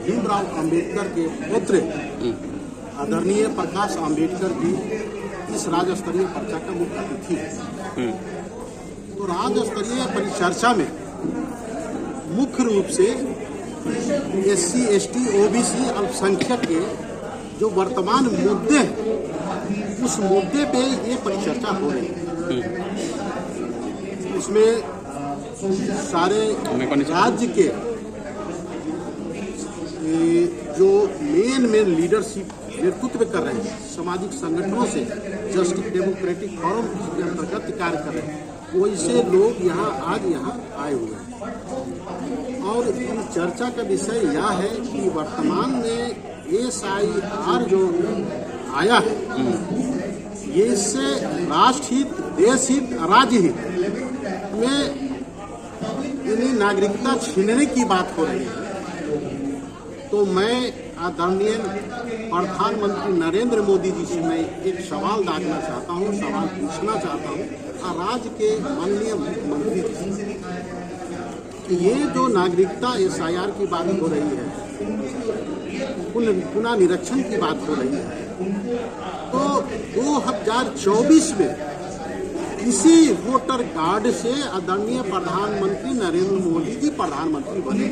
भीमराव अंबेडकर के पुत्र आदरणीय प्रकाश अंबेडकर की इस राज्य स्तरीय परिचर्चा का मुख्य अतिथि है। तो राज्य स्तरीय परिचर्चा में मुख्य रूप से SC, ST, OBC अल्पसंख्यक के जो वर्तमान मुद्दे हैं उस मुद्दे पे ये परिचर्चा हो रही है। उसमें सारे राज्य के जो मेन लीडरशिप नेतृत्व कर रहे हैं, सामाजिक संगठनों से जस्टिस डेमोक्रेटिक फोरम के अंतर्गत कार्य कर रहे हैं, वैसे लोग आज यहाँ आए हुए हैं। और इन चर्चा का विषय यह है कि वर्तमान में SIR जो आया है ये इससे राष्ट्र हित, देश हित, राज्य हित में इन्हें नागरिकता छीनने की बात हो रही है। तो मैं आदरणीय प्रधानमंत्री नरेंद्र मोदी जी से मैं एक सवाल दागना चाहता हूँ, सवाल पूछना चाहता हूँ राज्य के माननीय मुख्यमंत्री जी से कि ये जो नागरिकता SIR की बात हो रही है, पुनः निरीक्षण की बात हो रही है, तो 2024 में इसी वोटर कार्ड से आदरणीय प्रधानमंत्री नरेंद्र मोदी जी प्रधानमंत्री बने।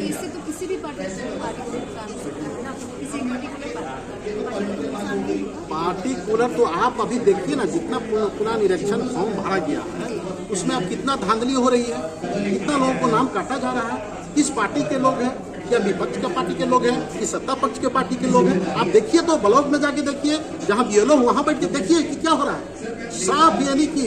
इससे तो किसी भी पार्टी को नुकसान हो सकता है ना, किसी पार्टिकुलर तो आप अभी देखिए ना, जितना पुनः निरीक्षण फॉर्म भरा गया है उसमें अब कितना धांधली हो रही है, कितना लोगों को नाम काटा जा रहा है, किस पार्टी के लोग हैं, क्या विपक्ष के पार्टी के लोग हैं कि सत्ता पक्ष के पार्टी के लोग हैं। आप देखिए तो ब्लॉक में जाके देखिए, जहाँ BLO वहाँ बैठ के देखिए कि क्या हो रहा है। साफ यानी कि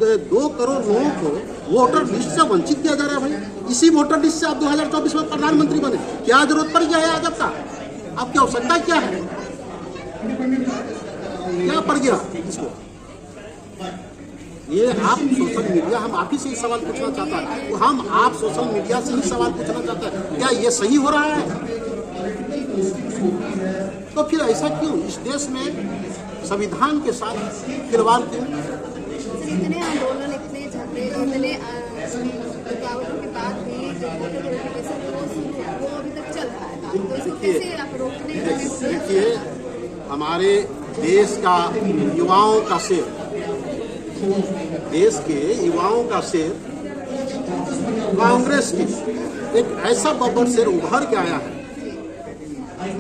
2 करोड़ लोगों को वोटर लिस्ट से वंचित किया जा रहा है। भाई इसी वोटर लिस्ट से आप 2024 में प्रधानमंत्री बने, क्या जरूरत पड़ गया है आज का? आपकी आवश्यकता क्या है, क्या पड़ गया इसको? ये आप सोशल मीडिया, हम आप ही से सवाल पूछना चाहता है, हम आप सोशल मीडिया से ही सवाल पूछना चाहते हैं, क्या ये सही हो रहा है? तो फिर ऐसा क्यों इस देश में संविधान के साथ खिलवाड़ क्यों? इतने आंदोलन, इतने झगड़े, इतने रुकावटों के बाद भी जो वोटर वेरिफिकेशन वो अभी तक चल रहा है, तो इसको कैसे आप रोकने? देखिए, हमारे देश का युवाओं का शेर, देश के युवाओं का शेर कांग्रेस के एक ऐसा बब्बर शेर उभर के आया है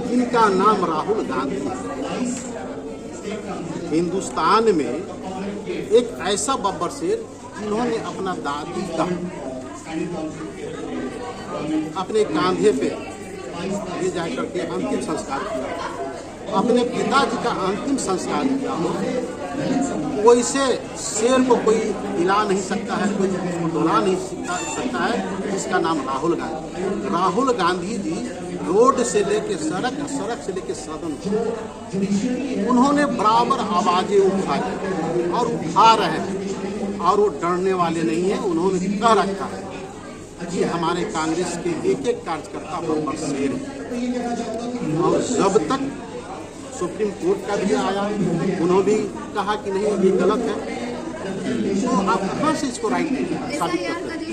जिनका नाम राहुल गांधी है। हिंदुस्तान में एक ऐसा बब्बर शेर जिन्होंने अपना दादी का अपने कांधे पे ले जा करके अंतिम संस्कार किया, अपने पिताजी का अंतिम संस्कार किया। वैसे शेर को कोई हिला नहीं सकता है, कोई उसको डोला नहीं सकता है, जिसका नाम राहुल गांधी। राहुल गांधी जी रोड से लेके सड़क, सड़क से लेके सदन, उन्होंने बराबर आवाजें उठाई और उठा रहे हैं, और वो डरने वाले नहीं है। उन्होंने कह रखा है कि हमारे कांग्रेस के एक एक कार्यकर्ता बब्बर शेर है। और जब तक सुप्रीम कोर्ट का भी आया, उन्होंने भी कहा कि नहीं ये गलत है, तो आप कहाँ से इसको राइट साबित करते हैं?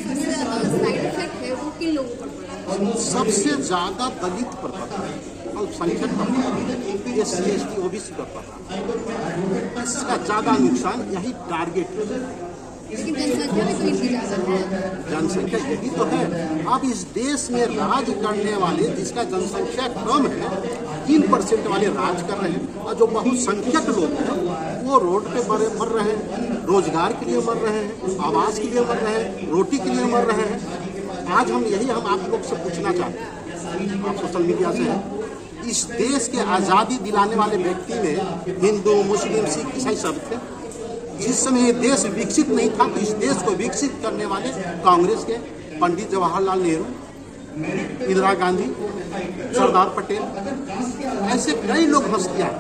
सबसे ज्यादा दलित पर पता है, अल्पसंख्यक पर पता है, SC, ST, OBC पर पता है। इसका ज्यादा नुकसान यही टारगेट है। जनसंख्या यही तो है। अब इस देश में राज करने वाले, जिसका जनसंख्या कम है, 3% वाले राज कर रहे हैं, और जो बहुसंख्यक लोग हैं वो रोड पे मर रहे हैं, रोजगार के लिए मर रहे हैं, आवास के लिए मर रहे हैं, रोटी के लिए मर रहे हैं। आज हम आप लोग से पूछना चाहते हैं, आप सोशल मीडिया से हैं, इस देश के आज़ादी दिलाने वाले व्यक्ति में हिंदू, मुस्लिम, सिख, ईसाई सब थे। जिस समय ये देश विकसित नहीं था, तो इस देश को विकसित करने वाले कांग्रेस के पंडित जवाहरलाल नेहरू, इंदिरा गांधी, सरदार पटेल, ऐसे कई लोग हस्तियां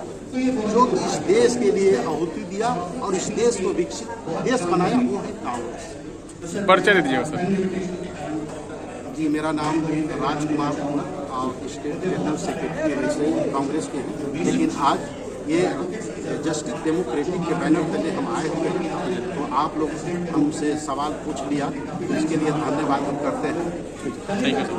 जो इस देश के लिए आहुति दिया और इस देश को विकसित देश बनाया, वो है कांग्रेस। परिचय दीजिएगा सर। जी, मेरा नाम राजकुमार और स्टेट जनरल सेक्रेटरी कांग्रेस के हैं, लेकिन आज ये जस्टिस डेमोक्रेटिक के बैनर तले हम आए हुए हैं, तो आप लोग हमसे सवाल पूछ लिया, इसके लिए धन्यवाद हम करते हैं। Thank you.